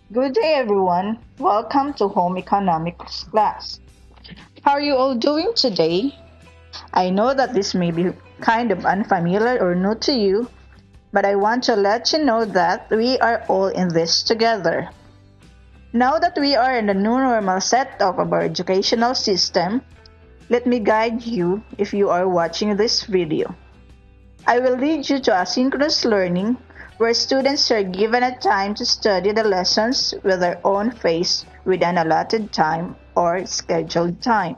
Good day, everyone. Welcome to Home Economics class. How are you all doing today? I know that this may be kind of unfamiliar or new to you, but I want to let you know that we are all in this together. Now that we are in the new normal setup of our educational system, let me guide you if you are watching this video. I will lead you to asynchronous learning where students are given a time to study the lessons with their own pace with an allotted time or scheduled time.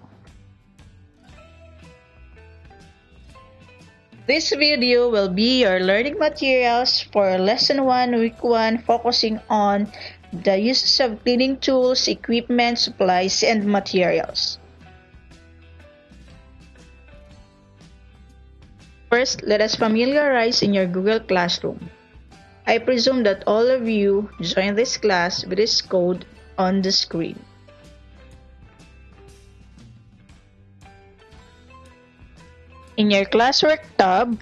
This video will be your learning materials for Lesson 1, Week 1, focusing on the uses of cleaning tools, equipment, supplies, and materials. First, let us familiarize in your Google Classroom. I presume that all of you joined this class with this code on the screen. In your classwork tab,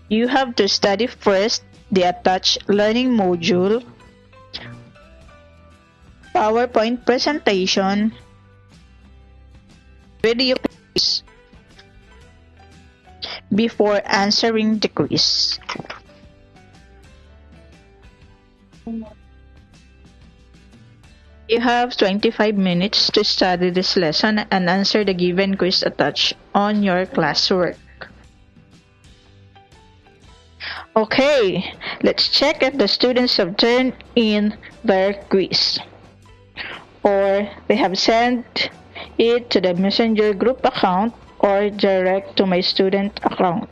you have to study first the attached learning module, PowerPoint presentation, video quiz before answering the quiz. You have 25 minutes to study this lesson and answer the given quiz attached on your classwork. Okay, let's check if the students have turned in their quiz or they have sent it to the Messenger group account or direct to my student account.